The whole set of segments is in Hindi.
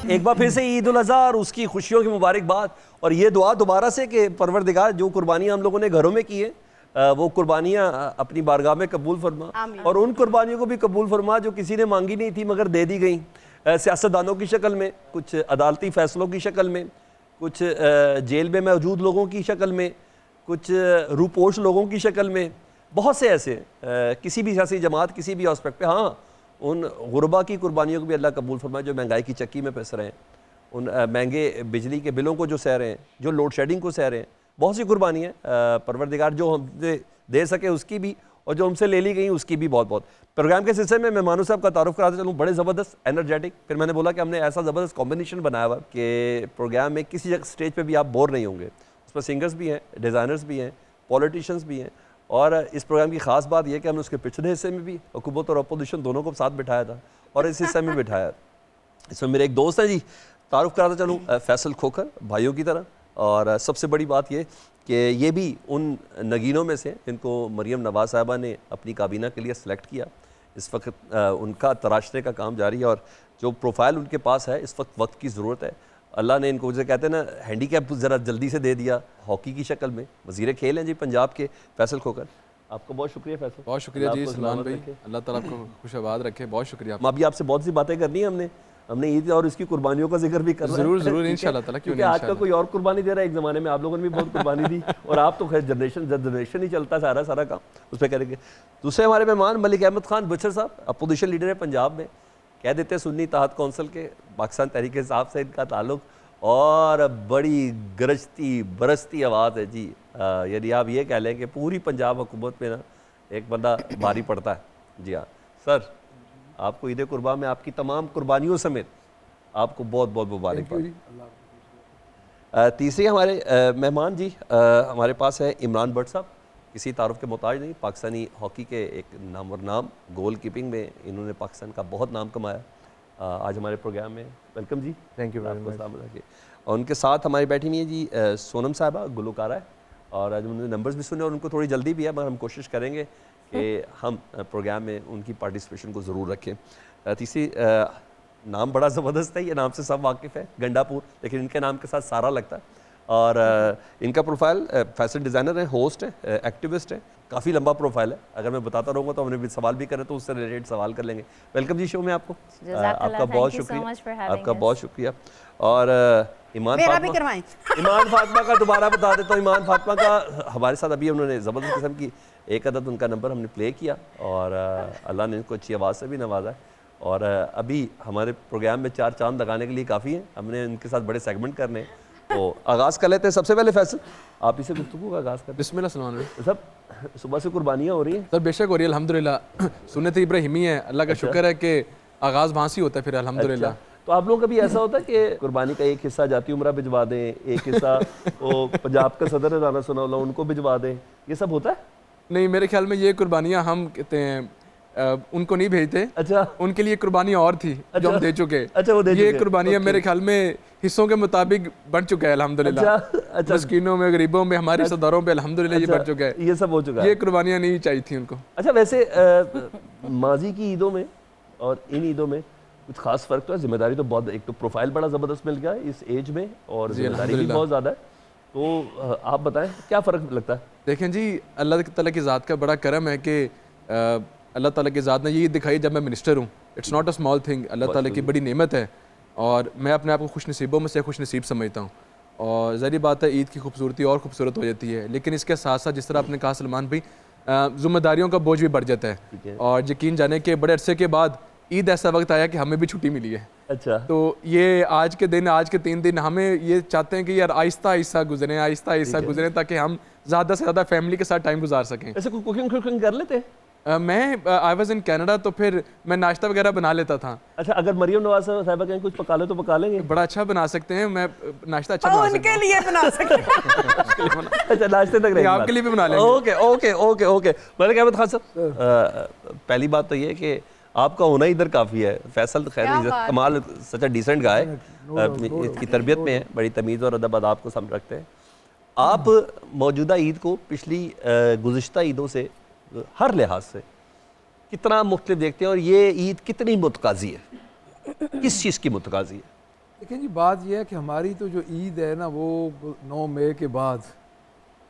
एक बार फिर से ईद उल अज़हा और उसकी खुशियों की मुबारकबाद, और ये दुआ दोबारा से कि परवरदिगार जो कुर्बानियाँ हम लोगों ने घरों में की है वो कुर्बानियाँ अपनी बारगाह में कबूल फरमा, और उन कुर्बानियों को भी कबूल फरमा जो किसी ने मांगी नहीं थी मगर दे दी गई, सियासतदानों की शक्ल में, कुछ अदालती फ़ैसलों की शक्ल में, कुछ जेल में मौजूद लोगों की शक्ल में, कुछ रूपोश लोगों की शक्ल में, बहुत से ऐसे किसी भी सियासी जमात किसी भी एस्पेक्ट पे, हाँ उन गुरबा की कुर्बानियों को भी अल्लाह कबूल फरमाए जो महंगाई की चक्की में पिस रहे हैं, उन महंगे बिजली के बिलों को जो सह रहे हैं, जो लोड शेडिंग को सह रहे हैं, बहुत सी कुर्बानियाँ परवरदिगार जो हमसे दे सके उसकी भी और जो हमसे ले ली गई उसकी भी बहुत बहुत। प्रोग्राम के सिलसिले में मेहमानों साहब का तारुफ कराते चलूँ, बड़े ज़बरदस्त एनर्जेटिक, फिर मैंने बोला कि हमने ऐसा ज़बरदस्त कॉम्बिनेशन बनाया हुआ कि प्रोग्राम में किसी स्टेज पर भी आप बोर नहीं होंगे। उस पर सिंगर्स भी हैं, डिज़ाइनर्स भी हैं, पॉलिटिशियंस भी हैं, और इस प्रोग्राम की ख़ास बात यह कि हमने उसके पिछले हिस्से में भी हुकूमत और अपोजिशन दोनों को साथ बिठाया था और इस हिस्से में बिठाया। इसमें मेरे एक दोस्त हैं जी, तारुफ कराता चलूँ फैसल खोखर भाइयों की तरह, और सबसे बड़ी बात ये कि ये भी उन नगीनों में से जिनको मरियम नवाज साहबा ने अपनी काबीना के लिए सेलेक्ट किया। इस वक्त उनका तराशने का काम जारी है और जो प्रोफाइल उनके पास है इस वक्त की ज़रूरत है। अल्लाह ने इनको, जैसे कहते हैं ना, हैंडीकैप ज़रा जल्दी से दे दिया हॉकी की शक्ल में। वज़ीर खेल हैं जी पंजाब के फैसल खोखर, आपका बहुत शुक्रिया फैसल। बहुत शुक्रिया जी सलमान भाई, अल्लाह ताला आपको खुशआबाद रखे, बहुत शुक्रिया। अभी आपसे बहुत सी बातें करनी है, हमने ईद और इसकी कुर्बानियों का जिक्र भी करना है। जरूर इंशाल्लाह ताला, क्यों नहीं। आज का कोई और कुर्बानी दे रहा है, एक ज़माने में आप लोगों ने भी बहुत कुर्बानी दी और आप तो खैर जनरेशन ही चलता सारा काम उस पर करेंगे। दूसरे हमारे मेहमान मलिक अहमद खान बुचर साहब, अपोजिशन लीडर है पंजाब में, कह देते हैं सुन्नी तहत कौंसिल के, पाकिस्तान तहरीक इंसाफ से इनका ताल्लुक, और बड़ी गरजती बरसती आवाज़ है जी। यदि आप ये कह लें कि पूरी पंजाब हुकूमत में ना एक बंदा भारी पड़ता है। जी हाँ सर, आपको ईद कुर्बान में आपकी तमाम कुर्बानियों समेत आपको बहुत बहुत मुबारकबाद। तीसरी हमारे मेहमान जी हमारे पास है इमरान भट्ट साहब, किसी तारुफ के मोहताज नहीं, पाकिस्तानी हॉकी के एक नाम गोल कीपिंग में इन्होंने पाकिस्तान का बहुत नाम कमाया। आज हमारे प्रोग्राम में welcome ji, thank you very much. और उनके साथ हमारी बैठी हुई है जी सोनम साहिबा, गुलकारा है, और आज उन्होंने नंबर्स भी सुने और उनको थोड़ी जल्दी भी है, मगर हम कोशिश करेंगे कि हम प्रोग्राम में उनकी पार्टिसिपेशन को ज़रूर रखें। तीसरी नाम बड़ा ज़बरदस्त है, ये नाम से सब वाकिफ़ है, गंडापुर, लेकिन इनके नाम के साथ सारा लगता है, और इनका प्रोफाइल फैशन डिज़ाइनर है, होस्ट है, एक्टिविस्ट है, काफ़ी लंबा प्रोफाइल है। अगर मैं बताता रहूँगा तो हमने भी सवाल भी करें तो उससे रिलेटेड सवाल कर लेंगे। वेलकम जी शो में आपको, आपका बहुत शुक्रिया, आपका बहुत शुक्रिया। और ईमान फातिमा का दोबारा बता देता हूँ, ईमान फातिमा का हमारे साथ अभी उन्होंने ज़बरदस्त किस्म की एक अदद उनका नंबर हमने प्ले किया, और अल्लाह ने इनको अच्छी आवाज़ से भी नवाजा है, और अभी हमारे प्रोग्राम में 4 चांद लगाने के लिए काफ़ी है। हमने इनके साथ बड़े सेगमेंट करने, तो आगाज़ कर लेते हैं। सबसे पहले फैसल आप इसे गुफ्तगू का आगाज़ कर। बिस्मिल्लाह सलमान भाई। सब सुबह से कुर्बानियाँ हो रही हैं सर? बेशक हो रही है अल्हम्दुलिल्लाह, सुन्नत इब्राहिमी है, अल्लाह का शुक्र है कि आगाज़ वहाँ से होता है फिर अल्हम्दुलिल्लाह। तो आप लोगों का भी ऐसा होता है कि कुर्बानी का एक हिस्सा जाती उम्रा भिजवा दें, एक हिस्सा वो पंजाब का सदर राना सुनाउल्ला उनको भिजवा दें, ये सब होता है? नहीं, मेरे ख्याल में ये कुर्बानियाँ हम कहते हैं उनको नहीं भेजते। अच्छा, उनके लिए कुर्बानियाँ और थी जो हम दे चुके। अच्छा, वो दे ये कुर्बानियाँ मेरे ख्याल में हिस्सों के मुताबिक बढ़ चुका है अल्हम्दुलिल्लाह। अच्छा, मस्कीनों में, गरीबों में, हमारे रिश्तेदारों पे अल्हम्दुलिल्लाह ये बढ़ चुका है, ये सब हो चुका है। ये कुर्बानियाँ नहीं चाहिए थी उनको। अच्छा, वैसे माजी की ईदों में और इन ईदों में कुछ खास फर्क तो है? जिम्मेदारी तो बहुत, एक तो प्रोफाइल बड़ा ज़बरदस्त मिल गया है इस एज में, और जिम्मेदारी भी बहुत ज़्यादा है, तो आप बताएं क्या फ़र्क लगता है? देखें जी, अल्लाह ताला की ज़ात का बड़ा करम है कि अल्लाह ताला की ज़ात ने ये दिखाई जब मैं मिनिस्टर हूँ। It's not a small thing, अल्लाह ताला की बड़ी नेमत है, और मैं अपने आप को खुश नसीबों में से खुश नसीब समझता हूँ। और ज़ाहिर बात है ईद की खूबसूरती और खूबसूरत हो जाती है, लेकिन इसके साथ साथ जिस तरह आपने कहा सलमान भाई, जिम्मेदारियों का बोझ भी बढ़ जाता है, और यकीन जाने के बड़े अरसे के बाद ईद ऐसा वक्त आया कि हमें भी छुट्टी मिली है। अच्छा, तो ये आज के दिन, आज के 3 दिन हमें ये चाहते हैं कि यार आहिस्ता आहिस्ता गुजरें, आहिस्ता आहिस्ता गुजरें, ताकि हम ज़्यादा से ज़्यादा फैमिली के साथ टाइम गुजार सकें। ऐसे कुकिंग कर लेते हैं? मैं आई वॉज इन कनाडा, तो फिर मैं नाश्ता वगैरह बना लेता था। अच्छा, अगर मरियम नवाज साहिबा कहें कुछ पका लो तो पका लेंगे? बड़ा अच्छा बना सकते हैं, मैं नाश्ता अच्छा बना सकता हूं। उनके लिए बना सकते हैं। अच्छा, नाश्ते तक आपके लिए भी बना लेंगे। Okay okay okay okay. Malik Ahmed Khan साहब, पहली बात तो ये कि आपका होना इधर काफ़ी है। फैसल खैर कमाल, सच अ डिसेंट गाय, इसकी तरबियत में है, बड़ी तमीज़ और अदब आदाब को समझ रखते हैं। आप मौजूदा ईद को पिछली गुज़िश्ता ईदों से हर लिहाज से कितना मुख्तलिफ देखते हैं, और ये ईद कितनी मुतकाज़ी है, किस चीज़ की मुतकाज़ी है? देखिए जी, बात यह है कि हमारी तो जो ईद है ना वो 9 मई के बाद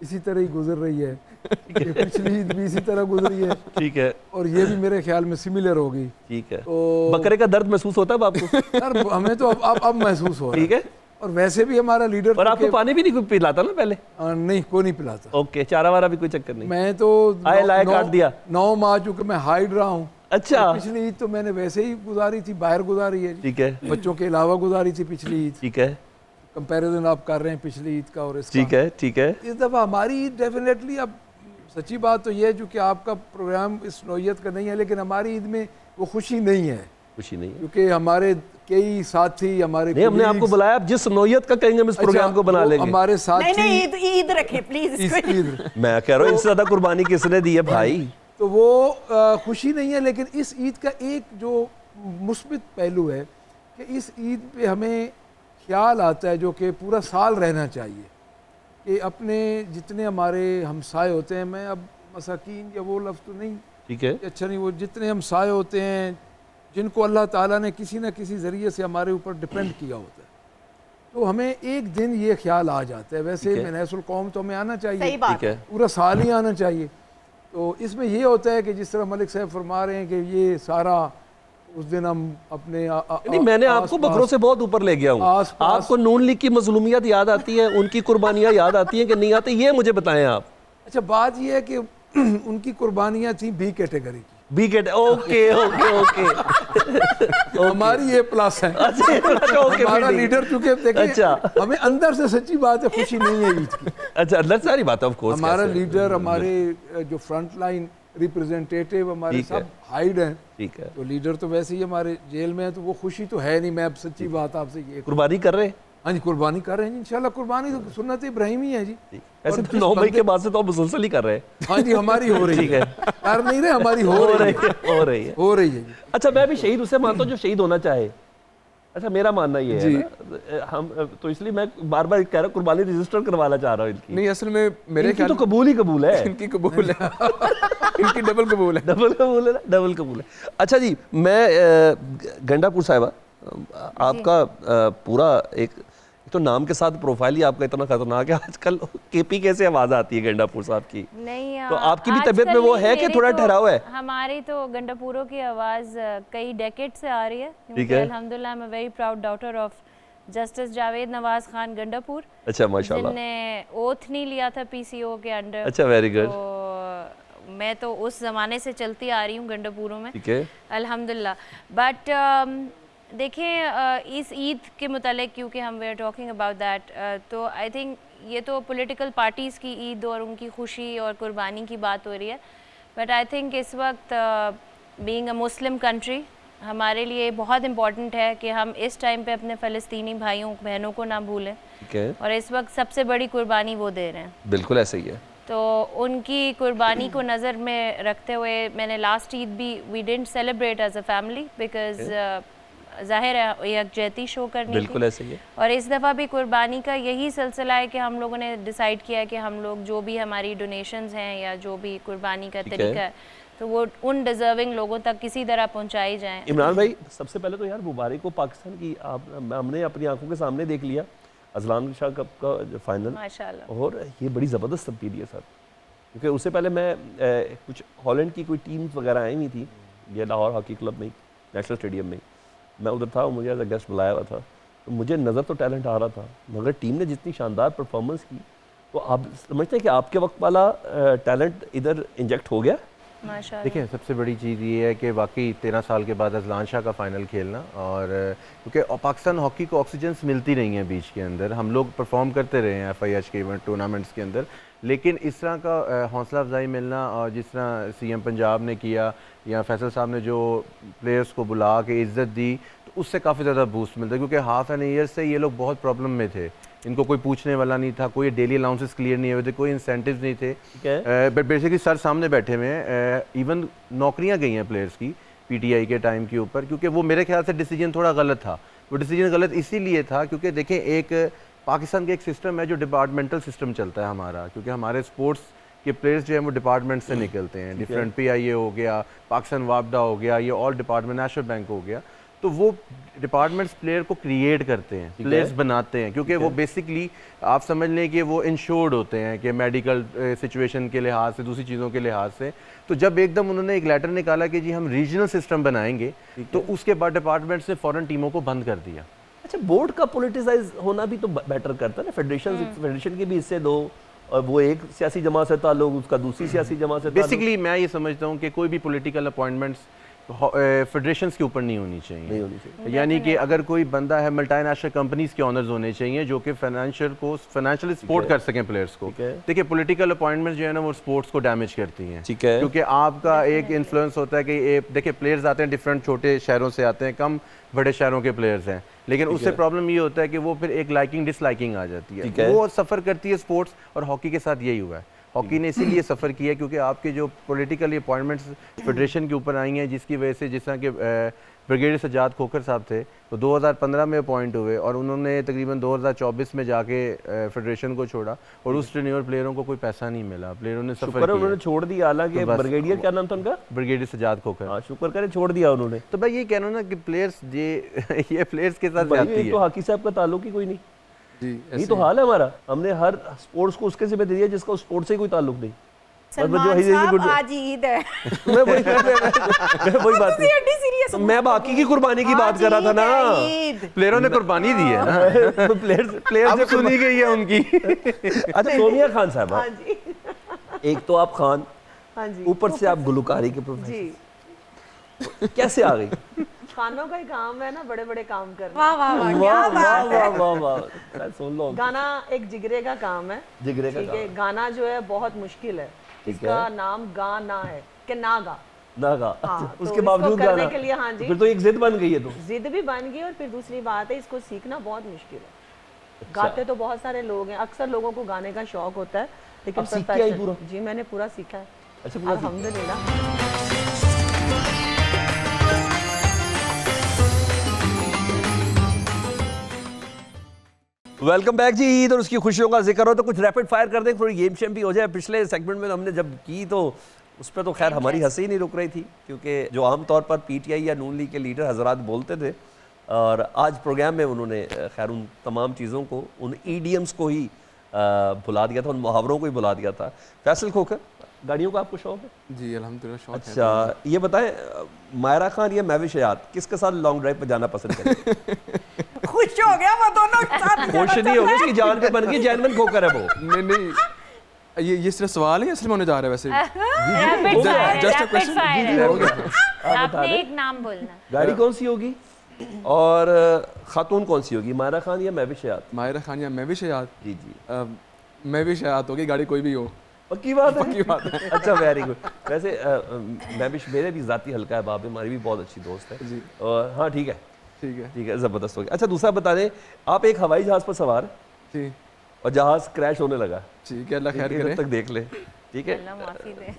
इसी तरह ही गुजर रही है। कि पिछली ईद भी इसी तरह गुजरी है ठीक है, और ये भी मेरे ख्याल में सिमिलर होगी। ठीक है। तो बकरे का दर्द महसूस होता है अब आपको? सर हमें तो अब महसूस हो रहा ठीक है। और वैसे भी हमारा लीडर और आपको पानी भी नहीं पिलाता ना पहले? नहीं, कोई नहीं पिलाता। ओके, चारा वारा भी कोई चक्कर नहीं? मैं तो आए लाए काट दिया। 9 माह चूंकि मैं हाइड रहा हूँ। अच्छा, पिछली ईद तो मैंने वैसे ही गुजारी थी, बाहर गुजारी है जी। ठीक है, बच्चों के अलावा गुजारी थी पिछली ईद। ठीक है, कंपैरिजन आप कर रहे हैं पिछली ईद का और इसका। ठीक है, ठीक है। इस दफ़ा हमारी ईद डेफिनेटली, अब सच्ची बात तो ये है, चूँकि आपका प्रोग्राम इस नौयत का नहीं है, लेकिन हमारी ईद में वो खुशी नहीं है, खुशी नहीं है क्योंकि हमारे कई साथी, हमारे नहीं, हमने आपको बुलाया, आप जिस नौयत का कहेंगे हम इस प्रोग्राम को बना लेंगे। हमारे साथी नहीं ईद रखे प्लीज। ईद मैं कह रहा हूँ इनसे ज्यादा कुर्बानी किसने दी है भाई? तो वो खुशी नहीं है, लेकिन इस ईद का एक जो मुस्बित पहलू है कि इस ईद पे हमें ख्याल आता है जो कि पूरा साल रहना चाहिए, कि अपने जितने हमारे हमसाए होते हैं, मैं अब मसाकीन या वो लफ्ज़ तो नहीं, ठीक है, अच्छा नहीं, वो जितने हमसाए होते हैं जिनको अल्लाह ताला ने किसी न किसी ज़रिए से हमारे ऊपर डिपेंड किया होता है, तो हमें एक दिन ये ख्याल आ जाता है। वैसे मनहसुल कौम तो हमें आना चाहिए, सही बात ठीक है, पूरा साल ही आना चाहिए। तो इसमें ये होता है कि जिस तरह मलिक साहब फरमा रहे हैं कि ये सारा उस दिन हम अपने नहीं, मैंने आपको बकरों से बहुत ऊपर ले गया हूँ। आपको नून लीग की मजलूमियत याद आती है, उनकी कुर्बानियाँ याद आती हैं कि नहीं आती, ये मुझे बताएं आप। अच्छा, बात ये है कि उनकी कुर्बानियाँ थी बी कैटेगरी की। B category, okay okay okay. हमारी ये प्लस है। अच्छा, ओके, हमारा लीडर चूंकि देखिए, अच्छा, हमें अंदर से सच्ची बात है खुशी नहीं है ईद की। अच्छा, अंदर सारी बात ऑफ कोर्स। हमारा लीडर, हमारे जो फ्रंट लाइन रिप्रेजेंटेटिव हमारे सब हाइड हैं। ठीक है, तो लीडर तो वैसे ही हमारे जेल में है, तो वो खुशी तो है नहीं। मैं अब सच्ची बात आपसे ये, कुर्बानी कर रहे हैं। हाँ जी, कुर्बानी कर रहे हैं जी, इंशाल्लाह। कुर्बानी तो सुन्नत इब्राहिमी है जी। ऐसे तो 9 मई के बाद से तो आप मुसलसल ही कर रहे हैं। हाँ जी, हमारी हो रही ठीक है, कर नहीं रहे, हमारी हो रही है, हो रही है। हो रही है जी। अच्छा, मैं भी शहीद उसे मानता हूँ जो शहीद होना चाहे। अच्छा, मेरा मानना ये है ना, हम तो इसलिए मैं बार बार कह रहा हूँ कुर्बानी रजिस्टर करवाना चाह रहा हूँ इनकी। नहीं, असल में मेरे इनकी तो कबूल ही कबूल है। इनकी कबूल है। इनकी डबल कबूल है। डबल कबूल है ना, डबल कबूल है। अच्छा जी, मैं गंडापुर साहिबा, आपका पूरा एक तो नाम के साथ प्रोफाइल ही आपका इतना खतरनाक है आजकल। केपी कैसे आवाज आती है गंडापुर साहब की? नहीं, तो आपकी भी तबीयत में वो है कि थोड़ा ठहराव है? हमारी तो गंडापुरों की आवाज़ कई डेकेड से आ रही है, ठीक है। अल्हम्दुलिल्लाह। आई am very proud daughter of justice Javed Nawaz Khan Gandapur, अच्छा, माशाल्लाह, जिनने ओथ नहीं लिया था पीसीओ के अंडर। अच्छा, वेरी गुड। तो मैं तो उस ज़माने से चलती आ रही हूँ गंडापुरों में, ठीक है, अल्हम्दुलिल्लाह। बट देखें, इस ईद के मुतालिक, क्योंकि हम वे आर टॉकिंग अबाउट दैट, तो आई थिंक ये तो पॉलिटिकल पार्टीज़ की ईद और उनकी खुशी और कुर्बानी की बात हो रही है, बट आई थिंक इस वक्त बीइंग अ मुस्लिम कंट्री हमारे लिए बहुत इम्पॉर्टेंट है कि हम इस टाइम पे अपने फ़लस्तीनी भाइयों बहनों को ना भूलें, ठीक है, और इस वक्त सबसे बड़ी कुर्बानी वो दे रहे हैं। बिल्कुल ऐसा ही है। तो उनकी कुर्बानी को नज़र में रखते हुए मैंने लास्ट ईद भी, we didn't celebrate as a family because ज़ाहिर है यकजहती शो करनी बिल्कुल थी। ऐसे ही है। और इस दफ़ा भी कुर्बानी का यही सिलसिला है कि हम लोगों ने डिसाइड किया है कि हम लोग जो भी हमारी डोनेशंस हैं या जो भी कुर्बानी का तरीका है, तो वो उन डिज़र्विंग लोगों तक किसी तरह पहुंचाई जाएं। इमरान भाई, सबसे पहले तो यार मुबारक को पाकिस्तान की, हमने अपनी आंखों के सामने देख लिया अजलान शाह कप का जो फाइनल, माशाल्लाह, और ये बड़ी ज़बरदस्त तब्दीली है सर। क्योंकि उससे पहले मैं कुछ हॉलैंड की कोई टीम्स वगैरह आई हुई थी, ये लाहौर हॉकी क्लब में, नेशनल स्टेडियम में मैं उधर था, मुझे एज अ गेस्ट बुलाया हुआ था, तो मुझे नज़र तो टैलेंट आ रहा था, मगर टीम ने जितनी शानदार परफॉर्मेंस की, तो आप समझते हैं कि आपके वक्त वाला टैलेंट इधर इंजेक्ट हो गया? माशाल्लाह। देखिए, सबसे बड़ी चीज़ ये है कि वाकई 13 साल के बाद अजलान शाह का फ़ाइनल खेलना, और क्योंकि पाकिस्तान हॉकी को ऑक्सीजन्स मिलती नहीं है बीच के अंदर, हम लोग परफॉर्म करते रहे हैं FIH के इवेंट टूर्नामेंट्स के अंदर, लेकिन इस तरह का हौसला अफजाई मिलना, और जिस तरह CM पंजाब ने किया या फैसल साहब ने जो प्लेयर्स को बुला के इज़्ज़त दी, तो उससे काफ़ी ज़्यादा बूस्ट मिलता है। क्योंकि हाफ एन ईयर से ये लोग बहुत प्रॉब्लम में थे, इनको कोई पूछने वाला नहीं था, कोई डेली अलाउंसेस क्लियर नहीं हुए थे, कोई इंसेंटिव्स नहीं थे। बट बेसिकली सर सामने बैठे हुए हैं, इवन नौकरियां गई हैं प्लेयर्स की PTI के टाइम के ऊपर, क्योंकि वो मेरे ख्याल से डिसीजन थोड़ा गलत था। वो डिसीजन गलत इसीलिए था क्योंकि देखें, एक पाकिस्तान का एक सिस्टम है जो डिपार्टमेंटल सिस्टम चलता है हमारा, क्योंकि हमारे स्पोर्ट्स के प्लेयर्स जो है वो डिपार्टमेंट से निकलते हैं। डिफरेंट PIA हो गया, पाकिस्तान वापडा हो गया, ये ऑल डिपार्टमेंट, नेशनल बैंक हो गया। तो वो डिपार्टमेंट्स प्लेयर को क्रिएट करते हैं, प्लेयर्स बनाते हैं, क्योंकि वो बेसिकली आप समझ लें कि वो इंश्योर्ड होते हैं कि मेडिकल सिचुएशन के लिहाज से, दूसरी चीज़ों के लिहाज से। तो जब एकदम उन्होंने एक लेटर निकाला कि जी हम रीजनल सिस्टम बनाएंगे, तो उसके बाद डिपार्टमेंट्स ने फॉरेन टीमों को बंद कर दिया। अच्छा, बोर्ड का पॉलिटिसाइज होना भी तो बेटर करता है ना, फेडरेशन के भी हिस्से दो, और वो एक सियासी जमात से ताल्लुक, उसका दूसरी सियासी जमात से ताल्लुक। बेसिकली मैं ये समझता हूँ कि कोई भी पॉलिटिकल अपॉइंटमेंट्स फेडरेशंस के ऊपर नहीं होनी चाहिए। यानी कि अगर कोई बंदा है, मल्टीनेशनल कंपनीज के ऑनर्स होने चाहिए जो कि फाइनेंशियली सपोर्ट कर सकें प्लेयर्स को। देखिए पॉलिटिकल अपॉइंटमेंट्स जो है ना वो स्पोर्ट्स को डैमेज करती हैं, ठीक है, क्योंकि आपका एक इन्फ्लुएंस होता है कि देखिए प्लेयर्स आते हैं डिफरेंट, छोटे शहरों से आते हैं, कम बड़े शहरों के प्लेयर्स हैं, लेकिन उससे प्रॉब्लम ये होता है कि वो फिर एक लाइकिंग डिसलाइकिंग आ जाती है, वो सफ़र करती है स्पोर्ट्स। और हॉकी के साथ यही हुआ है, हॉकी ने इसीलिए सफ़र किया क्योंकि आपके जो पॉलिटिकल अपॉइंटमेंट्स फेडरेशन के ऊपर आई हैं, जिसकी वजह से जिस तरह के ब्रिगेडियर सज्जाद खोखर साहब थे, तो 2015 में अपॉइंट हुए और उन्होंने तकरीबन 2024 में जाके फेडरेशन को छोड़ा, और उस टेन्योर प्लेयरों को कोई पैसा नहीं मिला, प्लेयरों ने सफ़र किया, उन्होंने छोड़ दिया। हालांकि ब्रिगेडियर क्या नाम था उनका? ब्रिगेडियर सज्जाद खोखर। हाँ, शुक्र करे छोड़ दिया उन्होंने। तो भाई ये कह रहा हूँ ना कि प्लेयर्स ये प्लेयर्स के साथ जाती है। तो हाकी साहब का ताल्लुक ही कोई नहीं जी, यही तो हाल है हमारा। हमने हर स्पोर्ट्स को उसके जिम्मे दे दिया जिसका उस स्पोर्ट्स से कोई ताल्लुक नहीं। सलमान साहब आज ईद है। मैं वही बात नहीं, मैं बाकी की कुर्बानी की बात कर रहा था ना। प्लेयरों ने कुर्बानी दी है ना, प्लेयर्स अब सुनी गई है उनकी। अच्छा सोनिया खान साहब, एक तो आप खान, ऊपर से आप गुलकारी के प्रोफेसर, कैसे आ गई? खानों का ही काम है ना, बड़े बड़े काम करना। वाह वाह वाह, क्या बात है। सुन लो, गाना एक जिगरे का काम है, जिगरे का ठीक है। गाना जो है बहुत मुश्किल है, इसका नाम गाना है कि नागा नागा। हाँ, उसके तो बावजूद करने गाना के लिए, हाँ जी, फिर तो एक जिद बन गई है। तो जिद भी बन गई, और फिर दूसरी बात है इसको सीखना बहुत मुश्किल है। गाते तो बहुत सारे लोग हैं, अक्सर लोगों को गाने का शौक होता है, लेकिन जी मैंने पूरा सीखा है। अच्छा, अल्हम्दुलिल्लाह। वेलकम बैक जी। ईद और उसकी खुशियों का जिक्र हो तो कुछ रैपिड फायर कर दें, थोड़ी गेम शेम भी हो जाए। पिछले सेगमेंट में हमने जब की तो उस पर तो खैर हमारी हंसी नहीं रुक रही थी, क्योंकि जो आमतौर पर पीटीआई या नून लीग के लीडर हजरात बोलते थे, और आज प्रोग्राम में उन्होंने खैर उन तमाम चीज़ों को, उन ईडियम्स को ही भुला दिया था, उन मुहावरों को ही भुला दिया था। फैसल खोखर, गाड़ियों का आपको शौक है? जी अल्हम्दुलिल्लाह शौक है। अच्छा, ये बताएं मायरा खान या महविश हयात किसके साथ लॉन्ग ड्राइव पर जाना पसंद करें? खुश हो गया वो दोनों साथ। खुश नहीं होगी, उसकी जान पे बन गई, जैनमन खोकर है वो। नहीं, ये सिर्फ सवाल है या सिर्फ होने जा रहा है? वैसे rapid fire, Just a rapid question. Fire. आपने एक नाम बोलना। गाड़ी कौन सी होगी और खातून कौन सी होगी, मायरा खान या महविश हयात? मायरा खान या महविश हयात? जी जी, महविश हयात होगी, गाड़ी कोई भी हो। पक्की बात है? पक्की बात है। अच्छा, वेरी गुड। वैसे महविश मेरे भी जाती हल्का है, बाप हमारी भी बहुत अच्छी दोस्त है जी। और हाँ ठीक है, ठीक है, ठीक है, ज़बरदस्त हो गया। अच्छा, दूसरा बता दें, आप एक हवाई जहाज़ पर सवार जी और जहाज़ क्रैश होने लगा, ठीक है, अल्लाह खैर जब करे। तक देख ले, ठीक है? अल्लाह माफी दे।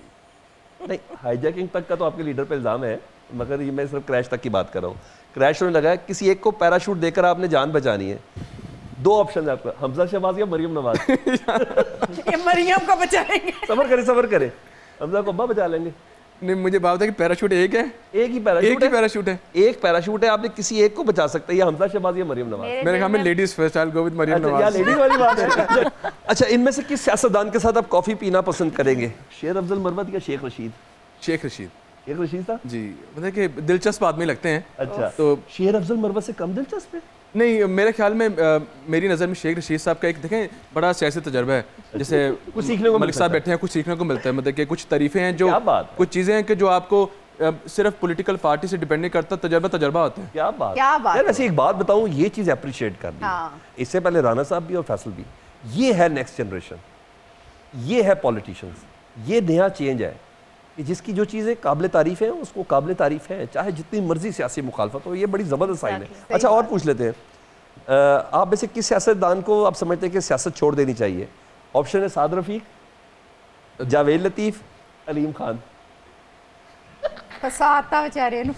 नहीं, हाईजैकिंग तक का तो आपके लीडर पे इल्ज़ाम है, मगर ये मैं सिर्फ क्रैश तक की बात कर रहा हूँ। क्रैश होने लगा है, किसी एक को पैराशूट देकर आपने जान बचानी है, दो ऑप्शन है आपका, हमजा शहबाज या मरियम नवाज। ये मरियम को बचाएंगे। सबर करें, हमजा को अब्बा बचा लेंगे। नहीं, मुझे बात है कि पैराशूट एक है, एक ही पैराशूट है, एक पैराशूट है, आपने किसी एक को बचा सकते हैं, या हमजा शहबाज या मरियम नवाज। मेरे ख्याल में ladies first, I will go with Maryam अच्छा, नवाज। लेडीज वाली बात है। अच्छा, इनमें से किस सियासतदान के साथ आप कॉफी पीना पसंद करेंगे, शेर अफजल मरवत या शेख रशीद? शेख रशीद। शेख रशीद था जी, मतलब कि दिलचस्प आदमी लगते हैं। अच्छा, तो शेर अफजल मरवत से कम दिलचस्प है? नहीं, मेरे ख्याल में मेरी नज़र में शेख रशीद साहब का एक देखें बड़ा सियासी तजर्बा है, जैसे कुछ सीखने को मलिक साहब बैठे हैं, कुछ सीखने को मिलता है, मतलब कि कुछ तारीफें हैं जो, क्या बात है? कुछ चीज़ें हैं कि जो आपको सिर्फ पॉलिटिकल पार्टी से डिपेंड नहीं करता, तजर्बा होता है। क्या बात है। वैसे एक बात बताऊं, ये चीज़ अप्रिशिएट कर दी। हाँ। इससे पहले राना साहब भी और फैसल भी, ये है नेक्स्ट जनरेशन, ये है पॉलिटिशियंस, ये नया चेंज है कि जिसकी जो चीज़ें काबिल तारीफ हैं उसको काबिल तारीफ है, चाहे जितनी मर्जी सियासी मुखालफत हो। ये बड़ी ज़बरदस्त साइन है। अच्छा, और पूछ लेते हैं, आप में से किस सियासतदान को आप समझते हैं कि सियासत छोड़ देनी चाहिए? ऑप्शन है साद रफीक, जावेद लतीफ़, अलीम खान। फसाता बेचारे नु।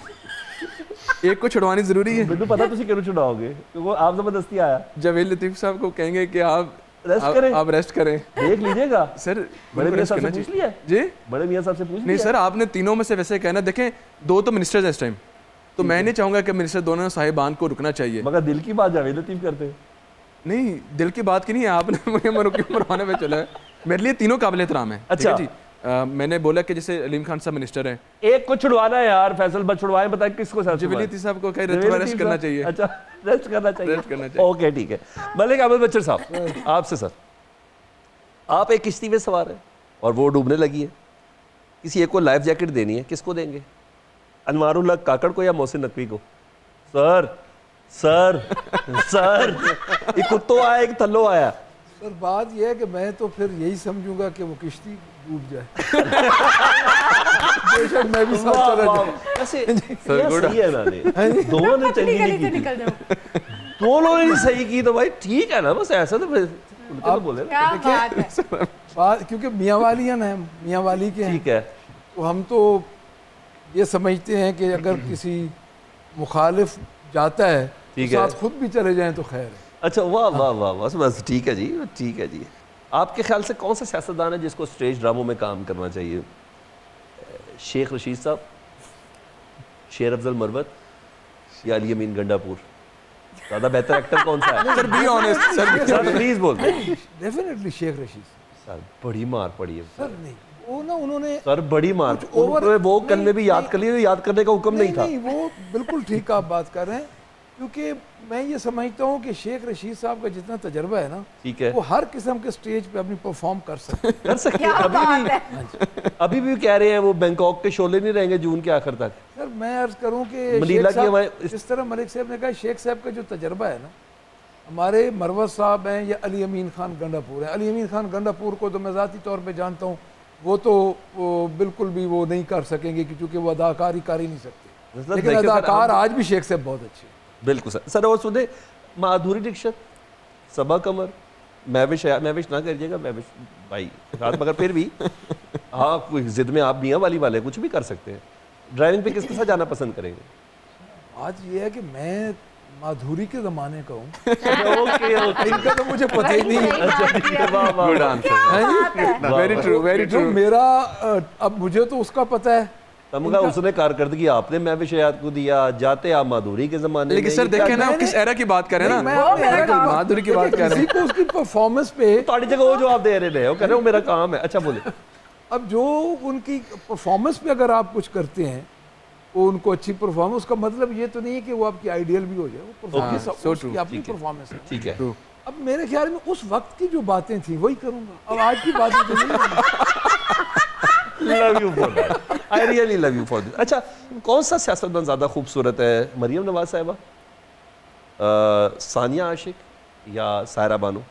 एक को छुड़वानी जरूरी है। मुझे पता तुम क्यों छुड़ाओगे, क्योंकि वो आप जबरदस्ती आया। जावेद लतीफ़ साहब को कहेंगे कि आप रेस्ट करें। देख लीजिएगा सर, बड़े मियां साहब से पूछ लिया जी, बड़े मियां साहब से पूछ लिया? नहीं सर, आपने तीनों में से वैसे कहना, देखें दो तो मिनिस्टर्स हैं इस टाइम, तो मैं नहीं चाहूँगा कि मिनिस्टर दोनों साहिबान को रुकना चाहिए। मगर दिल की बात जावेद लतीफ़ करते हैं। नहीं, दिल की बात की नहीं है, आपने मुझे मरवाने में चला है। मेरे लिए तीनों काबिल एहतराम है। ठीक है अच्छा। जी। मैंने बोला कि जैसे अलीम खान साहब मिनिस्टर हैं, एक को छुड़वाना है यार, फैसल बस छुड़वाए, बताए किसको सर जवेद साहब को कहीं रेस्ट करना चाहिए। अच्छा, रेस्ट करना चाहिए। रेस्ट करना चाहिए। ओके ठीक है। मलिक अहमद बच्चर साहब, आपसे सर, आप एक किश्ती में सवार हैं और वो डूबने लगी है, किसी एक को लाइफ जैकेट देनी है, किसको देंगे? अनवारुल्लाह काकड़ को या मोहसिन नकवी को? सर सर सर, एक कुत्तो आया एक थल्लो आया। सर बात यह है कि मैं तो फिर यही समझूंगा कि वो किश्ती डूब जाए। बेशक मैं भी साथ चला जाऊं। ऐसे यह सही है ना, ने दोनों ने चंगी नहीं की थी, दोनों ने नहीं सही की, तो भाई ठीक है ना, बस ऐसा तो फिर उनके तो बोले ना। क्या बात है। बात क्योंकि मियाँ वालियान हैं, मियाँ वाली के हैं, ठीक है, तो हम तो ये समझते हैं कि अगर किसी मुखालिफ जाता है तो ठीक है। साथ खुद भी चले जाएं तो खैर है। अच्छा, वाह वाह वाह, बस बस ठीक है जी, ठीक है जी। आपके ख्याल से कौन सा सियासतदान है जिसको स्टेज ड्रामों में काम करना चाहिए? शेख रशीद साहब, शेर अफजल मरवत या अली अमीन गंडापुर? ज़्यादा बेहतर एक्टर कौन सा है? Sir be honest sir, please बोल दे डेफिनेटली शेख रशीद सर, बड़ी मार पड़ी है सर। नहीं वो ना उन्होंने सर, बड़ी मार। कुछ ओवर- उनको वो कल नहीं, में भी याद नहीं, कर लिया, याद करने का हुक्म नहीं था। नहीं वो बिल्कुल ठीक आप बात कर रहे हैं, क्योंकि मैं ये समझता हूँ कि शेख रशीद साहब का जितना तजर्बा है ना, ठीक है, वो हर किस्म के स्टेज पे अपनी परफॉर्म कर सकते हैं। कर सकते हैं। क्या बात है। अभी भी कह रहे हैं वो बैंकॉक के शोले नहीं रहेंगे जून के आखिर तक। सर मैं अर्ज करूँ कि मनीला शेख की साहब, हमारे जिस तरह मलिक साहब ने कहा, शेख साहब का जो तजर्बा है ना, हमारे मरवत साहब हैं या अली अमीन खान गंडापुर हैं। अली अमीन खान गंडापुर को तो मैं ज़ाती तौर पे जानता हूँ, वो तो वो बिल्कुल भी वो नहीं कर सकेंगे क्योंकि वो अदाकारी कर ही नहीं सकते, मतलब लेकिन देखिए सर, अदाकार आज भी शेख साहब बहुत अच्छे हैं। बिल्कुल सर। सर और सुने, माधुरी दीक्षित, सबा कमर, महविश ना करिएगा महविश भाई रात, मगर फिर भी हाँ, कोई जिद में आप मियाँ वाली वाले कुछ भी कर सकते हैं। ड्राइविंग पे किसके साथ जाना पसंद करेंगे? आज ये है कि मैं माधुरी के ज़माने का हूँ, ओके ओके, इनका तो मुझे पता ही नहीं है। Good answer, very true very जो ट्रू। मेरा अब मुझे तो उसका पता है। तमगा उसने कारकर्दगी आपने महविश हयात को दिया, जाते आप माधुरी के जमाने लेकिन में। सर ये क्या- देखें ना, किस एरा की बात कर रहे हैं मैं ना, मेरा काम माधुरी की बात कर रहे हैं। किसी को उसकी परफॉर्मेंस पे, तुम्हारी जगह वो जवाब दे रहे हैं, वो कह रहे हो मेरा काम है। अच्छा बोले। अब जो उनकी परफॉर्मेंस पे अगर आप कुछ करते हैं, वो उनको अच्छी परफॉर्मेंस, उसका मतलब ये तो नहीं है कि वो आपकी आइडियल भी हो जाए। वो परफॉर्मेंस हाँ, so उसकी true, अपनी परफॉर्मेंस है। ठीक है, True. अब मेरे ख्याल में उस वक्त की जो बातें थी वही करूंगा, अब आज की बातें तो नहीं करूंगा। Love you for that, I really love you for this. अच्छा, कौन सा सियासतदान ज़्यादा खूबसूरत है, मरियम नवाज साहिबा, सानिया आशिक या सायरा बानो?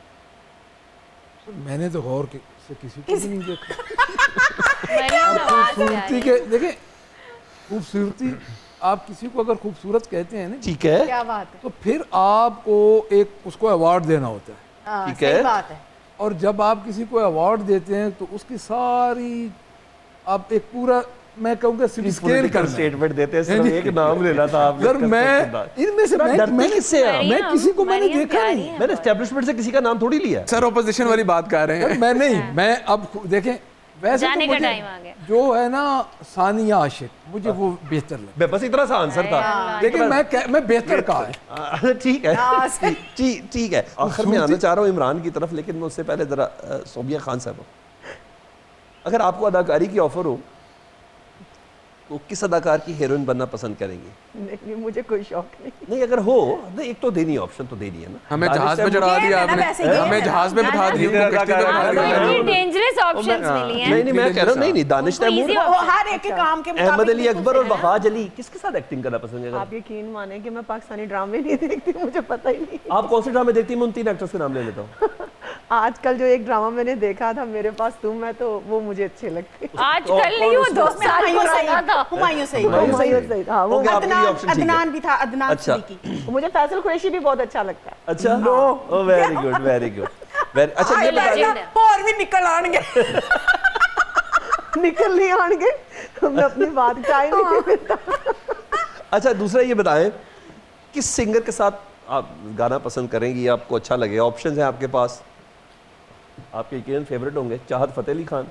मैंने तो गौर से किसी को भी नहीं देखा। मरियम नवाज खूबसूरती के देखें, खूबसूरती आप किसी को अगर खूबसूरत कहते हैं ना, ठीक है, क्या बात है। तो फिर आपको एक उसको अवार्ड देना होता है, हाँ, ठीक सही है। बात है। और जब आप किसी को अवार्ड देते हैं तो उसकी सारी आप एक पूरा, मैं कहूँगा स्केल कर स्टेटमेंट देते हैं, सिर्फ एक नाम लेना था आपने। सर मैं इनमें से मैं किससे हैं? मैं किसी को मैंने मरियम देखा प्यारी नहीं। है मैंने एस्टेब्लिशमेंट से किसी का नाम थोड़ी लिया है। सर ऑपोजिशन वाली बात कर रहे हैं। मैं नहीं, मैं अब देखें वैसे जाने तो का मुझे टाइम आ गया। जो है ना सानिया आशिक, मुझे वो बेहतर लगा। बस इतना सा आंसर था। लेकिन मैं बेहतर कहा है। ठीक है, हाँ, सही। ठीक है। आखिर में आना चाह रहा हूँ इमरान की तरफ, लेकिन मैं उससे पहले जरा सोबिया खान साहब, अगर आपको अदाकारी की ऑफर हो तो किस अदाकार की हीरोइन बनना पसंद करेंगे? नहीं, मुझे कोई शौक नहीं। नहीं, अगर हो तो एक तो देनी, ऑप्शन तो देनी है ना। हमें जहाज पे चढ़ा ये दिया है ना, आपने, वैसे ये है हमें ना। जहाज पे बिठा दिया, इधर उनको कश्ती पे अदाकार बिठा है। दिया। इतनी डेंजरस ऑप्शंस मिली हैं। नहीं मैं कह रहा हूँ, नहीं दानिश उनको तैमूर, easy वो option हर एक के काम के अहमद मुताबिक अली अकबर और वहाज अली, किसके साथ एक्टिंग करना पसंद है? आप यकीन माने कि मैं पाकिस्तानी ड्रामे नहीं देखती, मुझे पता ही नहीं। आप कौन से ड्रामे देखती हैं? मैं उन 3 एक्टर्स के नाम ले लेता हूँ। आजकल जो एक ड्रामा मैंने देखा था, मेरे पास तुम है, तो वो मुझे अच्छे लगते। आजकल नहीं, वो 2 साल हुमायूं पुराना था। हुमायूं सही हुमायूं सईद, हाँ वो ओके, आपके लिए ऑप्शन ठीक है। अदनान भी था, अदनान अच्छा। सिद्दीकी। मुझे फैसल कुरैशी भी बहुत अच्छा लगता है। अच्छा, ओ वेरी गुड वेरी गुड। अच्छा ये बताइए, और भी निकल आएंगे। निकल नहीं आएंगे, मैं अपनी बात टाइम नहीं मिलता। अच्छा दूसरा ये बताएं, किस सिंगर के साथ आप गाना पसंद करेंगी, आपको अच्छा लगेगा? ऑप्शंस हैं आपके पास, आपके यकीनन फेवरेट होंगे। चाहत फतेह अली खान,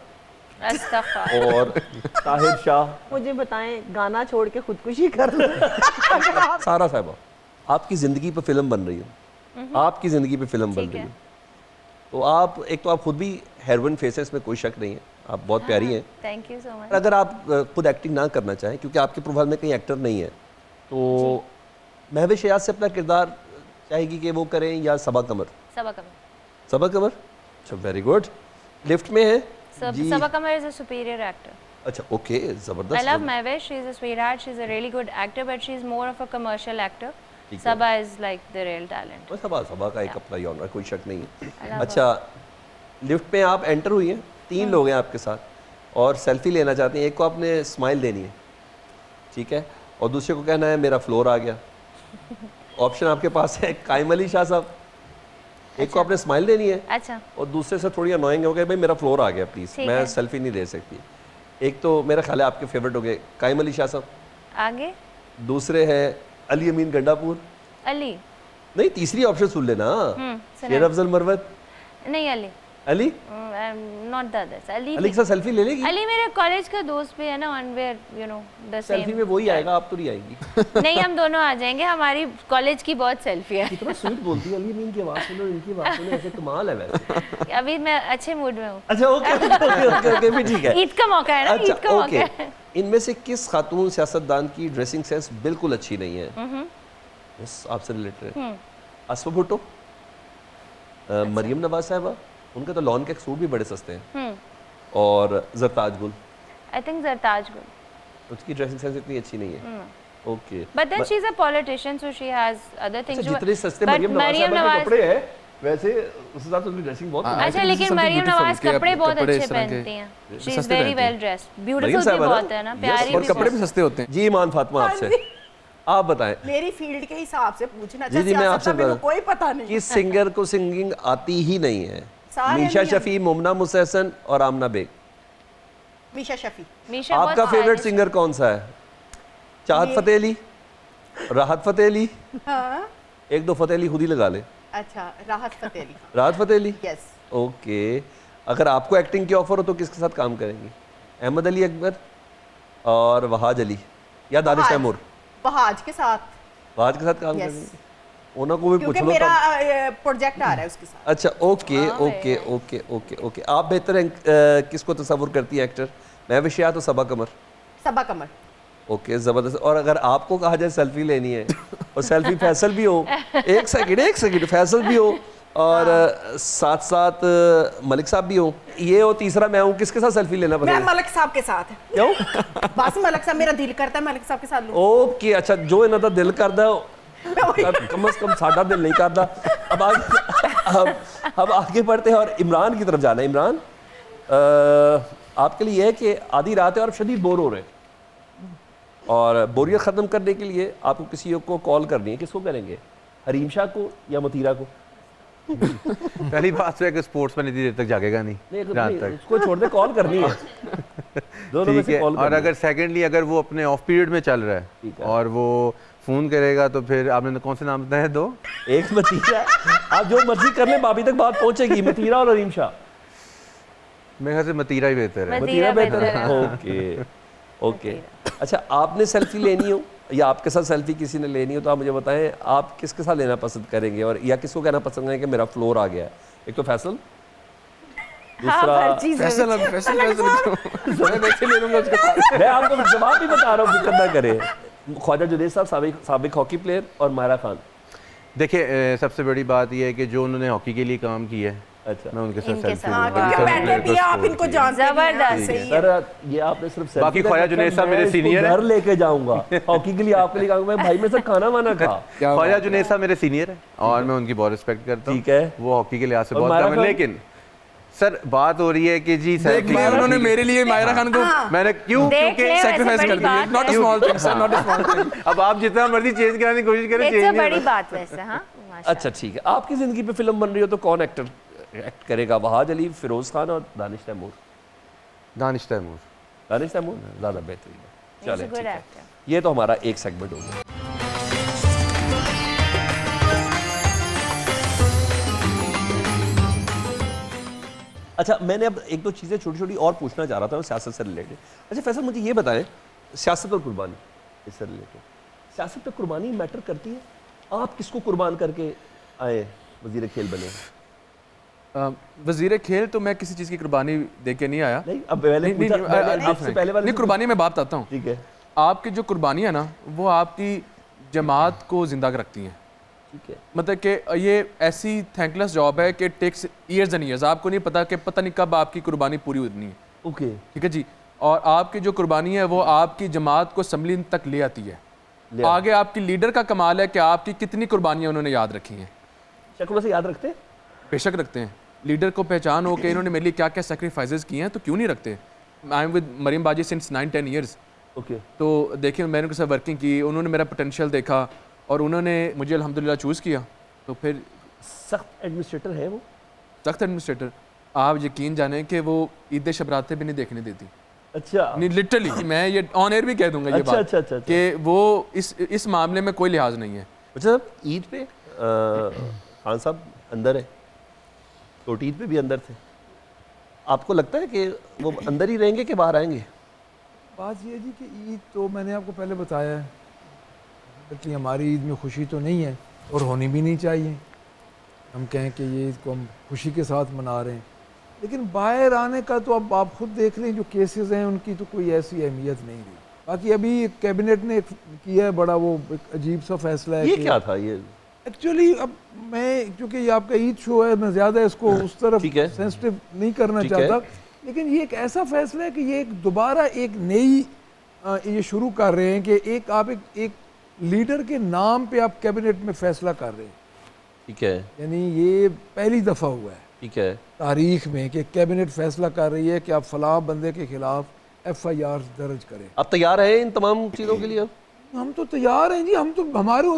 अस्तगफुर। और ताहिर शाह, मुझे बताएं, गाना छोड़ के खुदकुशी कर लो। सारा साहिबा, आपकी ज़िंदगी पे फिल्म बन रही है, आपकी ज़िंदगी पे फिल्म बन ठीक रही है। है, तो आप एक तो आप खुद भी हेरोइन फेस है, इसमें कोई शक नहीं है, आप बहुत प्यारी हैं। थैंक यू सो और मच। अगर आप खुद एक्टिंग ना करना चाहें, क्योंकि आपके प्रोफाइल में कहीं एक्टर नहीं है, तो महविश याद से अपना किरदार चाहेगी कि वो करें या सबा कमर? सबा कमर। सबा कमर, अच्छा वेरी गुड। लिफ्ट में है जी। सबा कमर इज अ सुपीरियर एक्टर। अच्छा ओके, I ज़बरदस्त। love Mahwish. She's a sweetheart. She's a really good actor, but she's more of a commercial actor. ठीक है। Sabah is like the real talent. सबा सबा का एक अपना यौन है, कोई शक नहीं है। love अच्छा, लिफ्ट में आप एंटर हुई हैं, 3 लोग हैं आपके साथ और सेल्फी लेना चाहते हैं। एक को आपने स्माइल देनी है, ठीक है, और दूसरे को कहना है मेरा फ्लोर आ गया। ऑप्शन आपके पास है कायम अली शाह साहब, एक को आपने स्माइल देनी है अच्छा, और दूसरे से थोड़ी अनोइंग हो गए, भाई मेरा फ्लोर आ गया प्लीज़, ठीक मैं है। सेल्फी नहीं ले सकती। एक तो मेरा ख्याल है आपके फेवरेट हो गए कायम अली शाह साहब, आगे दूसरे हैं अली अमीन गंडापुर, अली। नहीं तीसरी ऑप्शन सुन लेना, सुना। शेर अफजल मरवत, नहीं Ali. Ali not the others. Ali Ali के साथ सेल्फी ले लेगी? अली मेरे कॉलेज का दोस्त भी है ना, on where you know the selfie same. में वही आएगा, आप तो नहीं आएंगी। नहीं, हम दोनों आ जाएंगे, हमारी कॉलेज की बहुत सेल्फी है। कितना स्वीट बोलती है अली अमीन की आवाज़ सुनो, इनकी आवाज़ सुनो, ऐसे कमाल है वैसे। अभी मैं अच्छे मूड में हूँ। अच्छा ओके ओके ओके ओके भी ठीक है। ईद का मौका है ना, ईद का मौका है। ओके, इनमें से किस खातून सियासतदान की ड्रेसिंग सेंस बिल्कुल अच्छी नहीं है? बस आपसे रिलेटेड है। असफा भुट्टो, मरियम नवाज साहिबा, उनका तो लॉन के सूट भी बड़े सस्ते हैं, और जरताज गुल, आई थिंक जरताज गुल। उसकी ड्रेसिंग सेंस इतनी अच्छी नहीं है। Okay, But then she's a politician, so she has other things. अच्छा, जितने सस्ते But मरियम नवाज मरियम साहिबा के नवाज, कपड़े हैं, वैसे उस हिसाब से उनकी ड्रेसिंग बहुत I अच्छा, think this is लेकिन something मरियम beautiful नवाज कि कपड़े बहुत कपड़े अच्छे इस तरह के पहनती हैं। She is सस्ते very पहनती हैं। well dressed. मरियम Beautiful भी साहिबा ना? बहुत है ना, Yes, प्यारी और भी कपड़े बहुत। भी सस्ते होते हैं। जी ईमान फातिमा आपसे, आप बताएं मेरी फील्ड के हिसाब से पूछना। जी, जी, मैं आपसे मेरे को बता- कोई पता नहीं। किस सिंगर को सिंगिंग आती ही नहीं है? सारे मीशा नहीं शफी, मुमना मुसहसन और आमना बेग। मीशा शफी। मीशा आपका बहुत फेवरेट stylish सिंगर कौन सा है? चाहत फतेह अली, राहत फतेह अली? हाँ, एक दो फतेह अली खुद ही लगा ले। अच्छा, राहत फतेह अली। राहत फतेह अली, यस। ओके। अगर आपको एक्टिंग की ऑफर हो तो किसके साथ काम करेंगी? अहमद अली अकबर और वहाज अली या दानिश वहाज। तैमूर? वहाज के साथ। वहाज के साथ काम Yes. करेंगी? उन्होंने को भी पूछ क्योंकि लो मेरा तब। प्रोजेक्ट आ रहा है उसके साथ। अच्छा ओके हाँ, ओके भाई। Okay okay okay. आप बेहतर किसको तस्वुर करती है एक्टर? महविश या तो सबा कमर? सबा कमर। ओके ज़बरदस्त। और अगर आपको कहा जाए सेल्फी लेनी है और सेल्फी फैसल भी हो, एक सेकंड फैसल भी हो और साथ साथ मलिक साहब भी हो, ये हो तीसरा मैं हूँ, किसके साथ सेल्फी लेना मैं पड़ेगा? मलिक साहब के साथ। क्यों? बस मलिक साहब, मेरा दिल करता है मलिक साहब के साथ लूं। ओके अच्छा, जो इन्हों का दिल करता कम से कम साडा दिल नहीं करता। अब आगे अब आगे बढ़ते हैं और इमरान की तरफ जाना है। इमरान, आपके लिए यह है कि आधी रात है और आप शदीद बोर हो रहे हैं और बोरियत ख़त्म करने के लिए आपको किसी को कॉल करनी है, किसको करेंगे? हरीम शाह को या मतीरा को? पहली बात तो है कि स्पोर्ट्स में इतनी देर तक जागेगा नहीं रात तक। उसको छोड़ दे, कॉल करनी है। दोनों में ठीक से है। कॉल और करनी है। अगर सेकेंडली अगर वो अपने ऑफ पीरियड में चल रहा ठीक है है। और वो फोन करेगा तो फिर आपने कौन से नाम बताए? दो। एक मतीरा, आप जो मर्जी कर लें, भाभी तक बात पहुंचेगी। मतीरा और हरीम शाह? मेरे ख्याल से मतीरा ही बेहतर है। मतीरा बेहतर है। Okay okay. अच्छा, आपने सेल्फी लेनी हो या आपके साथ सेल्फी किसी ने लेनी हो तो आप मुझे बताएं, आप किसके साथ लेना पसंद करेंगे और या किसको कहना पसंद करेंगे कि मेरा फ्लोर आ गया है? एक तो फैसल, हाँ, दूसरा हर चीज़ में। फैसल मैं वैसे ले लूंगा उसको। मैं आपको जवाब भी बता रहा हूँ, फिक्र ना करें। ख्वाजा जुनैद साहब साबिक हॉकी प्लेयर और मायरा खान। देखिए सबसे बड़ी बात यह है कि जो उन्होंने हॉकी के लिए काम किया है, अच्छा मैं उनके साथ इनके सेल्फी साथ। हाँ, लूंगा। क्योंकि सभी मैंने प्लेयर भी को आप support इनको किया। जानते भी हैं। जबरदस्त। सही है। सर, ये आपने सिर्फ selfie बाकी का ख्वाजा चक्कर, जुनैद साहब मैं मेरे इसको senior हैं। घर लेके जाऊंगा हॉकी के लिए, आपके लिए कहूंगा भाई मेरे साथ खाना वाना खा। क्या ख्वाजा बात है। जुनैद साहब मेरे सीनियर है और मैं उनकी बहुत रिस्पेक्ट करता हूँ। ठीक है। वो हॉकी के लिहाज से और बहुत मायरा कम है, खान? लेकिन सर बात हो रही है कि जी देख सेल्फी लिया उन्होंने मेरे लिए मायरा खान को मैंने क्यों? देख क्योंकि ले, वैसे सैक्रिफाइस बड़ी कर दिया। बात नॉट अ है। Small thing sir, not a small thing. अब आप जितना मर्जी चेंज कराने की कोशिश करें, It's चेंज a नहीं बड़ी होता। बात वैसे, हाँ, माशाल्लाह। अच्छा ठीक है, आपकी जिंदगी पे फिल्म बन रही हो तो कौन एक्टर एक्ट करेगा? वहाज अली, फिरोज खान और दानिश तैमूर? दानिश तैमूर। दानिश तैमूर ज़्यादा बेहतरीन है। He's a चलें good ठीक है, actor. ये तो हमारा एक सेगमेंट हो गया। अच्छा, मैंने अब एक दो चीज़ें छोटी छोटी और पूछना चाह रहा था सियासत से रिलेटेड। अच्छा फैसल, मुझे ये बताएं, सियासत और कुर्बानी इससे रिलेटेड, सियासत में कुर्बानी मैटर करती है? आप किसको कुर्बान करके आए वजीर खेल बने? वजीर खेल तो मैं किसी चीज़ की कुर्बानी दे के नहीं आया। नहीं, अब पहले आपसे पहले वाले कुर्बानी मैं बात बताता हूँ। ठीक है, आपकी जो कुर्बानी है ना, वो आपकी जमात को जिंदा रखती हैं। ठीक है, मतलब कि ये ऐसी थैंकलेस जॉब है कि टेक्स ईयर्स एंड ईयर्स, आपको नहीं पता कि पता नहीं कब आपकी कुर्बानी पूरी होनी है। ओके, ठीक है जी। और आपकी जो कुर्बानी है वो आपकी जमात को असम्बली तक ले आती है। आगे आपकी लीडर का कमाल है कि आपकी कितनी कुर्बानियाँ उन्होंने याद रखी हैं। शक्लों से याद रखते हैं? बेशक रखते हैं। लीडर को पहचान हो कि इन्होंने मेरे लिए क्या क्या सेक्रीफाइसेस किए हैं, तो क्यों नहीं रखते। आई एम विद मरीम बाजी सिंस 9-10 ईयर्स। ओके, तो देखिए मैंने उनके साथ वर्किंग की, उन्होंने मेरा पोटेंशियल देखा और उन्होंने मुझे अल्हम्दुलिल्लाह चूज़ किया। तो फिर सख्त एडमिनिस्ट्रेटर है वो? सख्त एडमिनिस्ट्रेटर, आप यकीन जाने कि वो ईद शबरातें भी नहीं देखने देती। अच्छा, नहीं लिटरली, मैं ये ऑन एयर भी कह दूंगा ये अच्छा, बात अच्छा, अच्छा, अच्छा। कि वो इस मामले में कोई लिहाज नहीं है। अच्छा, ईद पे खान साहब अंदर है, छोटी ईद पे भी अंदर थे। आपको लगता है कि वो अंदर ही रहेंगे कि बाहर आएंगे? बात ये है जी कि ईद तो मैंने आपको पहले बताया है, इसलिए हमारी ईद में खुशी तो नहीं है और होनी भी नहीं चाहिए। हम कहें कि ये ईद को हम खुशी के साथ मना रहे हैं, लेकिन बाहर आने का तो अब आप खुद देख रहे हैं जो केसेस हैं उनकी तो कोई ऐसी अहमियत नहीं रही। बाकी अभी कैबिनेट ने किया है बड़ा वो एक अजीब सा फैसला है। ये क्या था ये? एक्चुअली अब मैं, क्योंकि ये आपका ईद शो है, मैं ज़्यादा इसको उस तरफ ठीक है, सेंसिटिव नहीं करना ठीक चाहता, है। लेकिन ये एक ऐसा फैसला है कि ये एक दोबारा एक नई ये शुरू कर रहे हैं कि एक आप एक लीडर के नाम पे आप कैबिनेट में फैसला कर रहे हैं। ठीक है, यानी ये पहली दफ़ा हुआ है ठीक है, तारीख में कि कैबिनेट फैसला कर रही है कि आप फलां बंदे के खिलाफ FIR दर्ज करें। आप तैयार हैं इन तमाम चीज़ों के लिए? अब हम तो तैयार हैं जी, हम तो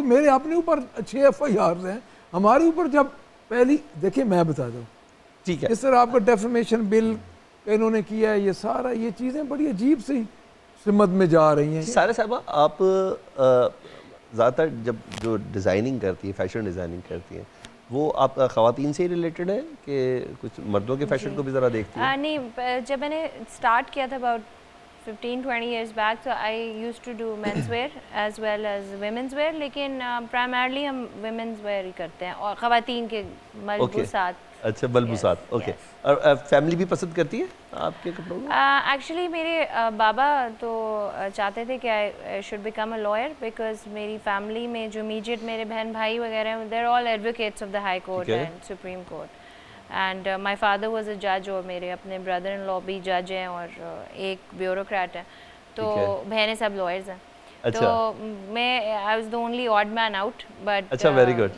मेरे अपने ऊपर 6 FIRs हैं हमारे ऊपर। जब पहली देखिए मैं बता दूँ, ठीक है, इस तरह आपका डेफमेशन बिल इन्होंने किया है, ये सारा ये चीज़ें बड़ी अजीब सी सिमत में जा रही हैं। सारे साहबा, आप ज़्यादातर जब जो डिज़ाइनिंग करती है, फैशन डिज़ाइनिंग करती हैं, वो आप ख़वातीन से ही रिलेटेड है कि कुछ मर्दों के फैशन को भी ज़रा देखती हैं? नहीं, जब मैंने स्टार्ट किया था about 15-20 years back, so I used to do men's wear as well as women's wear, लेकिन primarily हम women's wear ही करते हैं और ख़वातीन के मलबूसात। अच्छा, मलबूसात, ओके। और फैमिली भी पसंद करती है आपके कपड़ों को? एक्चुअली मेरे बाबा तो चाहते थे कि I should become a lawyer, because मेरी फैमिली में जो इमीडिएट मेरे बहन भाई वगैरह हैं, they are all advocates of the High Court and Supreme Court, and my father was a जज, और मेरे अपने ब्रदर इन लॉ भी जज हैं और एक ब्यूरोक्रेट है, तो बहनें सब लॉयर्स हैं। अच्छा। तो मैं I was the only odd man out, but अच्छा, वेरी गुड।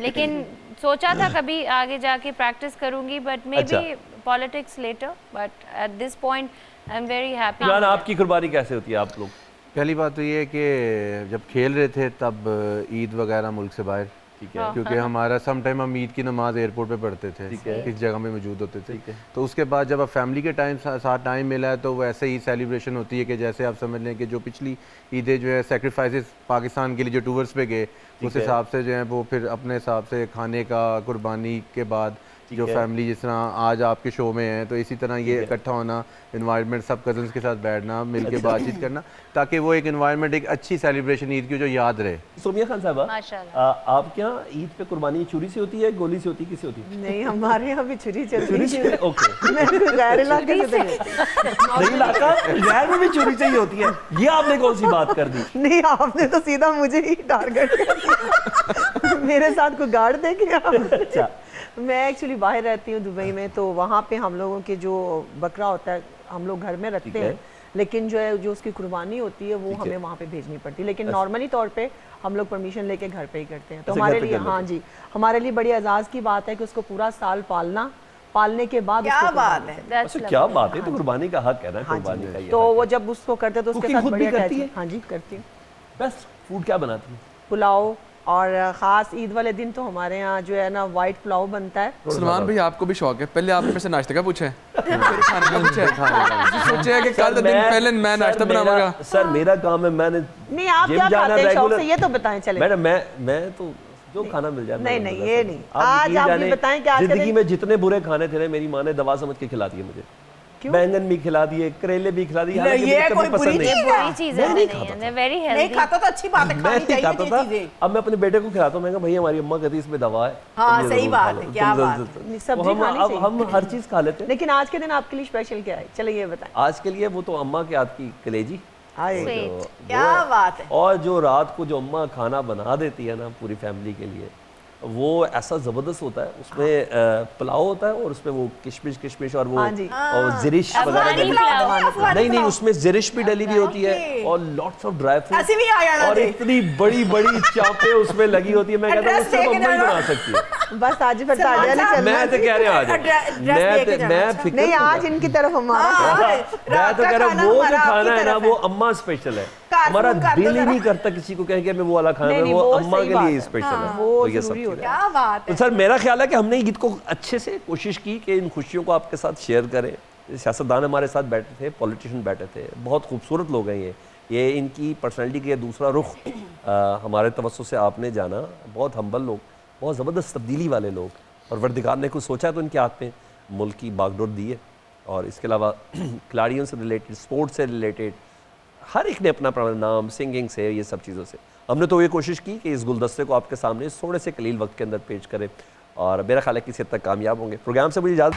लेकिन सोचा था कभी आगे जाके प्रैक्टिस करूंगी, but maybe politics later, but at this point I am very happy. जान, आपकी कुर्बानी कैसे होती है आप लोग? पहली बात तो ये है कि जब खेल रहे थे तब ईद वगैरह मुल्क से बाहर, ठीक है, क्योंकि हमारा सम टाइम हम ईद की नमाज एयरपोर्ट पे पढ़ते थे, किस जगह में मौजूद होते थे। तो उसके बाद जब अब फैमिली के साथ टाइम मिला है तो वैसे ही सेलिब्रेशन होती है कि जैसे आप समझ लें कि जो पिछली ईदें जो है सेक्रीफाइसेस पाकिस्तान के लिए जो टूर्स पे गए, उस हिसाब से जो है वो फिर अपने हिसाब से खाने का कुर्बानी के बाद जो फैमिली जिस तरह आज आपके शो में है, तो इसी तरह ये इकट्ठा होना, इन्वायरमेंट सब कजन्स के साथ बैठना, मिलके बातचीत करना, ताकि वो एक इन्वायरमेंट, एक अच्छी सेलिब्रेशन ईद की जो याद रहे। सोमिया खान साहबा, माशाल्लाह, आप क्या ईद पे कुर्बानी छुरी से होती है, गोली से होती है, किससे होती है? नहीं, हमारे यहाँ भी छुरी चलती छुरी से, ओके। है। गैर इलाके से तो नहीं, इलाका गैर में भी छुरी से ही होती है, ये आपने कौन सी बात कर दी? नहीं, आपने तो सीधा मुझे ही टारगेट कर दिया। मेरे साथ कोई गार्ड देखे आप? अच्छा, मैं एक्चुअली बाहर रहती हूँ दुबई में, तो वहाँ पे हम लोगों के जो बकरा होता है हम लोग घर में रखते हैं, लेकिन जो है जो उसकी कुर्बानी होती है वो हमें वहाँ पे भेजनी पड़ती है, लेकिन नॉर्मली तौर पे हम लोग परमिशन लेके घर पे ही करते हैं। तो हमारे लिए, हाँ जी, हमारे लिए बड़ी एजाज़ की बात है कि उसको पूरा साल पालना, पालने के बाद क्या बात है, अच्छा, क्या बात है, तो कुर्बानी का हक है ना, कुर्बानी का ये तो हक वो जब उसको करते हैं तो उसके साथ बढ़िया करती है। हाँ जी, करती हूँ। बेस्ट फूड क्या बनाती है? पुलाव, और ख़ास ईद वाले दिन तो हमारे यहाँ जो है ना वाइट पुलाव बनता है। सलमान भाई, आपको भी शौक है? पहले आपने मेरे से नाश्ते का पूछा है, फिर खाने का पूछा है, सोचा है कि कल दिन पहले मैं नाश्ता बनाऊंगा। सर मेरा काम है, मैंने नहीं, आप क्या खाते हैं शौक से, ये तो बताएं। चले मैडम, मैं तो जो खाना मिल जाए नहीं, मैं नहीं, मज़ा ये से। नहीं। आप आज यकीन आप ये जाने, बताएं कि आज के जिंदगी दिन- में जितने बुरे खाने थे ना, मेरी माँ ने दवा समझ के खिलाती है मुझे। क्यों? बैंगन भी खिला दिए, करेले भी खिला दिए, हालांकि ये मुझे कभी कोई पसंद बुरी नहीं। चीज़ बुरी चीज़ें मैं नहीं नहीं है, they're very नहीं healthy। खाता तो अच्छी बात है, मैं खानी नहीं चाहिए खाता ये था, चीजें। अब मैं अपने बेटे को खिलाता हूँ। मैं कहा भैया हमारी अम्मा कहती है इसमें दवा है, हाँ, तुम ये सही जरूर बात खा है, लो, क्या तुम बात जरूर- है। तो सब्जी हम खानी अब चाहिए। हम हर चीज़ खा लेते हैं। लेकिन आज के दिन आपके लिए स्पेशल क्या है? चलिए ये बताएं। आज के लिए वो तो अम्मा के हाथ की कलेजी, आए Sweet। क्या बात है। और जो रात को जो अम्मा खाना बना देती है ना पूरी फैमिली के लिए, वो ऐसा ज़बरदस्त होता है। उसमें पुलाव होता है और उसमें वो किशमिश और वो हाँ जी। और ज़िरिश वगैरह अफगानी डली- पुलाव। अफगानी नहीं पुलाव। उसमें ज़िरिश भी डली हुई होती है ओके। और लॉट्स ऑफ ड्राई फ्रूट ऐसी भी आ जाना और दे। इतनी बड़ी बड़ी चापें उसमें लगी होती है। मैं कहता हूँ एड्रेस वो सिर्फ दे के अम्मा ही जाना। बना सकती है। बस आज फिर ताड़िया नहीं सलमान चलना। मैं तो कह रहे हैं आज एड्रेस दे के जाना। मैं फिक्र नहीं, आज इनकी तरफ हमारा मैं तो कह रहा हूँ वो जो खाना है ना वो अम्मा स्पेशल है। कारफूल हमारा कर दो दिल ही जरा। नहीं करता किसी को कह के मैं वो वाला खाना, नहीं, मैं नहीं, वो वो अम्मा सही के बात लिए है। स्पेशल है। वो तो ये सब जरूरी चीज़ें। होता है। क्या बात तो है। सर मेरा ख्याल है कि हमने ईद को अच्छे से कोशिश की कि इन खुशियों को आपके साथ शेयर करें। सियासतदान हमारे साथ बैठे थे, पॉलिटिशियन बैठे थे, बहुत खूबसूरत लोग हैं ये इनकी पर्सनैलिटी का दूसरा रुख हमारे तवज्जो से आपने जाना। बहुत हम्बल लोग, बहुत ज़बरदस्त तब्दीली वाले लोग, और वर्दिगार ने कुछ सोचा तो इनके हाथ में मुल्क की बागडोर दी है। और इसके अलावा खिलाड़ियों से रिलेटेड, स्पोर्ट्स से रिलेटेड, हर एक ने अपना अपना नाम, सिंगिंग से, ये सब चीज़ों से हमने तो ये कोशिश की कि इस गुलदस्ते को आपके सामने थोड़े से कलील वक्त के अंदर पेश करें, और मेरा ख्याल है किसी हद तक कामयाब होंगे। प्रोग्राम से मुझे इजाज़त